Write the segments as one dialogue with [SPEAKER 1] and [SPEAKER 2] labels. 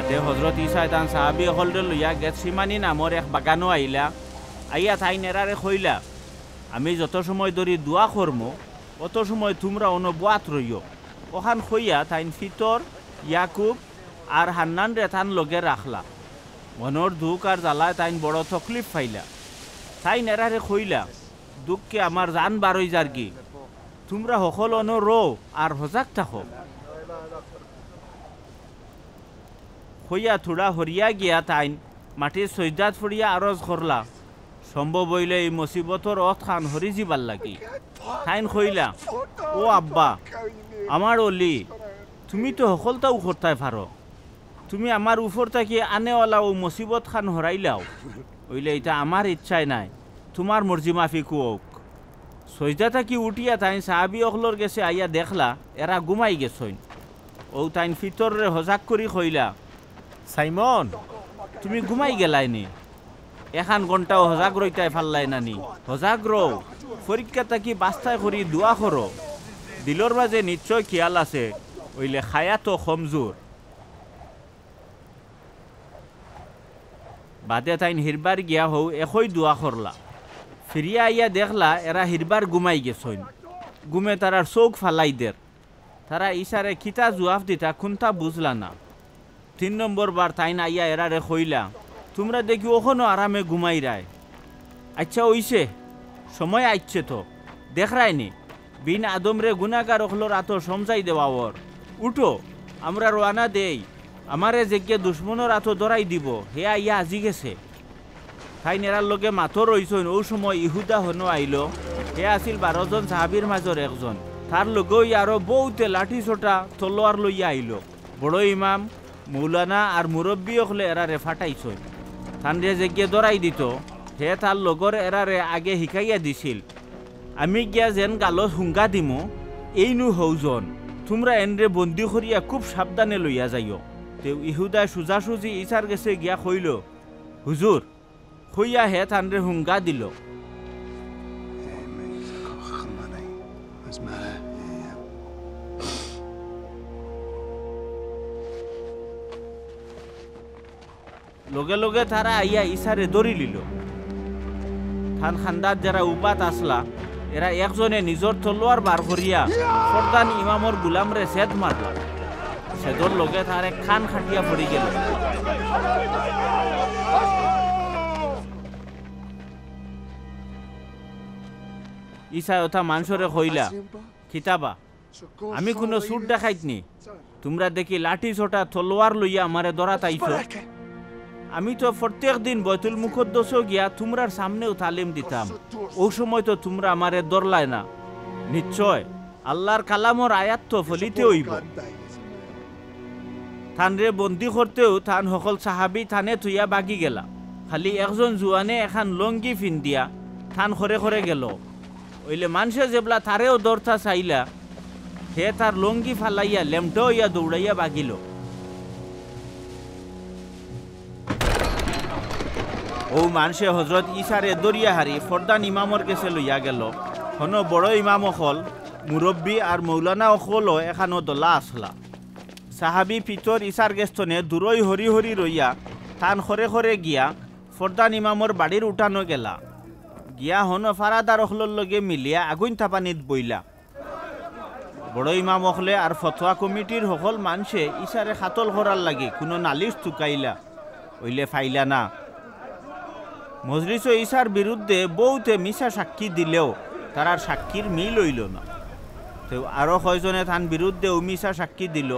[SPEAKER 1] তে হজরত ঈসা তান সাহাবি হলরে লইয়া গেতসিমানি নামর এক বাগানো আইলা আইয়া তাই নেরারে কইলা আমি যত সময় ধরি দোয়া করমো অত সময় তোমরা অনুবাত রইও ওখান খইয়া তাইন ফিতর ইয়াকুব আর হান্নান রে তান লগে রাখলা মনের দুঃখ আর জ্বালায় তাইন বড় তকলিফ পাইলা তাই নেরারে কইলা দুঃখকে আমার জান বারই যার কি তোমরা সকল অন রো আর সজাগ থাকো হইয়া থোড়া হরিয়া গিয়া তাইন মাটির সৈদাত ফরিয়া আরজ করলা সম্ভব হইলে এই মুসিবতর অত খান হরি যাবার লাগি তাইন কইলা ও আব্বা আমার অলি তুমি তো সকলটাও করতে পারো তুমি আমার উপর থাকি আনেওয়ালা ও মুসিবত খান হরাইলাও হইলে এটা আমার ইচ্ছাই নাই তোমার মর্জি মাফি কুওক সৈদা থাকি উঠিয়া তাইন সাহাবি অকলর গেছে আইয়া দেখলা এরা ঘুমাই গেছইন ও তাইন ফিতরে হজাক করি কইলা সাইমন তুমি ঘুমাই গেলাইনি এখান ঘন্টাও হজাক রইতাই ফাল্লাই নানি হজাক রও পরীক্ষা থাকি বাস্তায় করি দোয়া করো দিলর মাঝে নিশ্চয় খেয়াল আছে ওইলে খায়া তো কমজোর বাদে তাইন হিরবার গিয়া হও একই দোয়া করলা ফিরিয়া আইয়া দেখলা এরা হিরবার ঘুমাই গেছইন ঘুমে তারার চোখ ফালাই দের তারা ইশারে খিতা জুয়াফ দিতা কোনটা বুঝলা না 3 নম্বর বার তাইন আইয়া এরারে কইলা তোমরা দেখি ওখানো আরামে ঘুমাই রায় আচ্ছা ওইছে সময় আইছে তো দেখ রায়নি বিন আদমরে গুনাগার ওখলোর আতো সমঝাই দেওয়া ওর উঠো আমরা রোয়ানা দেই আমারে যেগে দুশ্মনের আতো ধরাই দিব হে আইয়া আজি গেছে তাই নেরার লগে মাথর রইছইন ও সময় ইহুদা হনো আইল হে আসিল 12 জন সাহাবির মাজর একজন তার লগই আরো বহুতে লাঠি ছোটা তলোয়ার লইয়া আইল বড় ইমাম মৌলানা আর মুরব্বী হলে এরারে ফাটাইছইন তানরে যেগে ধরাই দিত হে তার লগর এরারে আগে শিকাইয়া দিছিল আমি গিয়া যেন গালত হুঙ্গা দিমো এইনু হৌজন তোমরা এনরে বন্দি করিয়া খুব সাবধানে লইয়া যাইও তেও ইহুদা সোজাসুজি ইসার গেছে গিয়া কইল হুজুর কইয়া হে তানরে হুঙ্গা দিল লগে লগে তারা আইয়া ইসারে ধরি লিল থান খান্দার যারা উপাত আসলা এরা একজনে নিজর তলোয়ার বার করিয়া ফরদান ইমামর গুলামরে সেদ মারলা সেদর লগে তারে খান খাটিয়া পড়ি গেল ইসাই ওথা মানুষরে কইলা খিতাবা আমি কোনো সুট দেখাইতনি তোমরা দেখি লাঠি ছোটা তলোয়ার লইয়া আমারে ধরা তাইছো আমি তো প্রত্যেক দিন বৈতুল মুকদ্দস গিয়া তোমরার সামনেও তালিম দিতাম ও সময় তো তোমরা আমারে দরলাই না নিশ্চয় আল্লাহর কালামর আয়াত তো ফলিতে হইব থানরে বন্দি করতেও থান সকল সাহাবি থানে থুইয়া বাগি গেলা খালি একজন জুয়ানে এখান লঙ্গি ফিন্দিয়া থান খরে খরে গেল ওইলে মানুষে যেবলা তারেও দরথা চাইলা হে তার লঙ্গি ফালাইয়া লেমটো ইয়া দৌড়াইয়া বাগিল ও মানুষে হজরত ইসারে দরিয়া হারি ফরদান ইমামর কাছে লইয়া গেল হন বড় ইমাম অকল মুরব্বী আর মৌলানা অকলও এখানো দলা আসলা সাহাবি পিতর ইসার গেস্তনে দূরই হরি হরি রইয়া থান খরে খরে গিয়া ফরদান ইমামর বাড়ির উঠানো গেলা গিয়া হন ফারাদার অকলর লগে মিলিয়া আগুন থাপানিত বইলা বড় ইমাম অকলে আর ফতোয়া কমিটির সকল মানুষে ইসারে খাতল করার লাগে কোনো নালিশ চুকাইলা ওইলে ফাইলা না মজলিস ইসার বিরুদ্ধে বহুতে মিশা সাক্ষী দিলেও তারার সাক্ষীর মিল হইল না তো আরো কয়জনে তান বিরুদ্ধে মিশা সাক্ষী দিল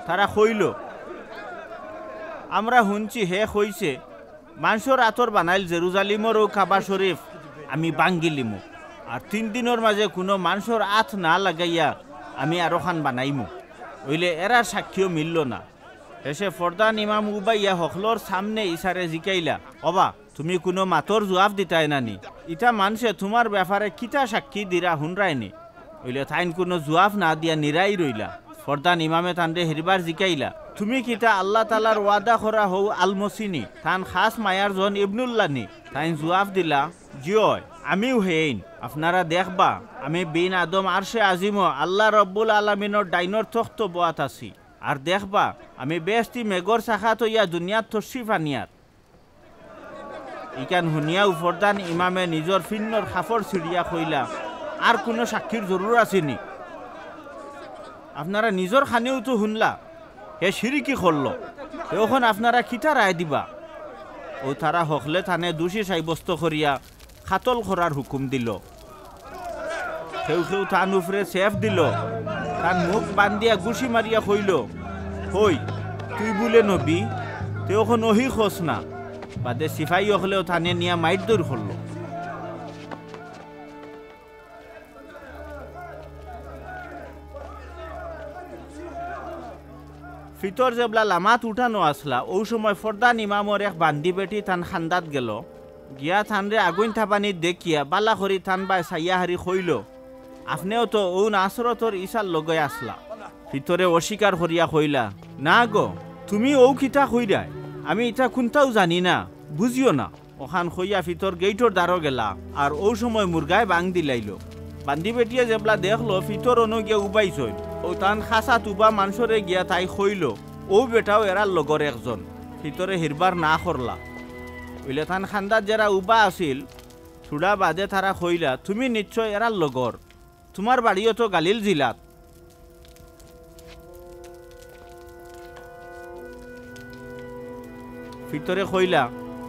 [SPEAKER 1] তারা কইল আমরা শুনছি হে কইছে মানুষের আতর বানাইল জেরুজালিমর ও কাবা শরীফ আমি বাঙ্গিলিমু আর 3 দিনের মাঝে কোনো মানুষের আত না লাগাইয়া আমি আরো খান বানাইমু ওইলে এরার সাক্ষীও মিলল না এসে ফরদান ইমাম উবাইয়া হকলর সামনে ইসারে জিকাইলা অবা তুমি কোনো মাতর জবাব দিতাই নানি ইটা মানুষে তোমার ব্যাপারে কিতা সাক্ষী দিরা হুনরায়নি ওইলে থাইন কোনো জবাব না দিয়া নিরাই রইলা ফরদান ইমামে তানরে হিরবার জিকাইলা তুমি কিতা আল্লাহ তালার ওয়াদা করা হও আলমসিনি তান খাস মায়ার জন ইবনুল্লানি তাইন জবাব দিলা জিয় আমিও হেইন আপনারা দেখবা আমি বিন আদম আরশে আজিম আল্লাহ রব্বুল আলমিনের ডাইনর তখ্ত বোয়াত আছি আর দেখবা আমি বেশটি মেঘর শাখা তৈয়া দুনিয়াত তশরিফ আনিয়ার ইকান হুনিয়া উপরদান ইমামে নিজর ফিন্নর খাফর ছিড়িয়া কইলা আর কোনো সাক্ষীর জরুর আসেনি আপনারা নিজর খানেও তো শুনলা হে সিরিকি করল এখন আপনারা খিতা রায় দিবা ও তারা হকলে থানে দোষী সাব্যস্ত করিয়া খাতল করার হুকুম দিল কেউ কেউ থান উপরে সেফ দিল তার মুখ বান্ধিয়া গুছি মারিয়া কইল হই তুই বলে নবী তুই এখন ওহি খোঁজ না বাদে সিফাই হলেও থানে নিয়া মাইট দৌড় করল ফিতর জেবলা লামাত উঠানো আসলা ও সময় ফরদান ইমামর এক বান্দি বেটি থান খান্দাত গেল গিয়া থানরে আগুন থাপানি দেখিয়া বালা করি থান বাই সাইয়া হারি কইল আপনিও তো ও নাসরতর ইসার লগে আসলা ভিতরে অস্বীকার করিয়া কইলা না গো তুমি ও খিতা কইরাই আমি ইটা কোনটাও জানি না বুঝিও না ওখান কইয়া ভিতর গেইটর দ্বারো গেলা আর ও সময় মুরগায় বাং দিলাইল বান্দি বেটিয়ে যেবলা দেখলো ভিতর অন গিয়া উবাইছই ও তান খাসা তুবা মানুষরে গিয়া তাই কইল ও বেটাও এরার লগর একজন ভিতরে হিরবার না করলা ওইলে তান খান্দাত যারা উবা আছিল ছুড়া বাদে তারা কইলা তুমি নিশ্চয় এরার লগর তোমার বাড়িও তো গালিল জিলাত ভিতরে কইলা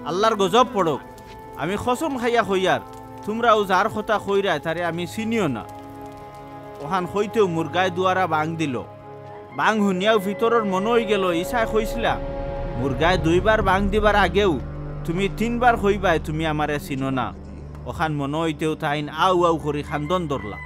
[SPEAKER 1] আল্লাহর গজব পড়ক আমি খসম খাইয়া কইয়ার তোমরাও যার কথা কইরায় তারে আমি চিনিও না ওখান হইতেও মুরগায় দুয়ারা বাং দিল বাং শুনিয়াও ভিতরের মনে হয়ে গেল ইসাই কইছিলা মুরগায় 2 বার বাং দিবার আগেও তুমি 3 বার কইবাই তুমি আমারে চিনো না ওখান মনে হইতেও তাইন আউ আউ করি খান্দন ধরলা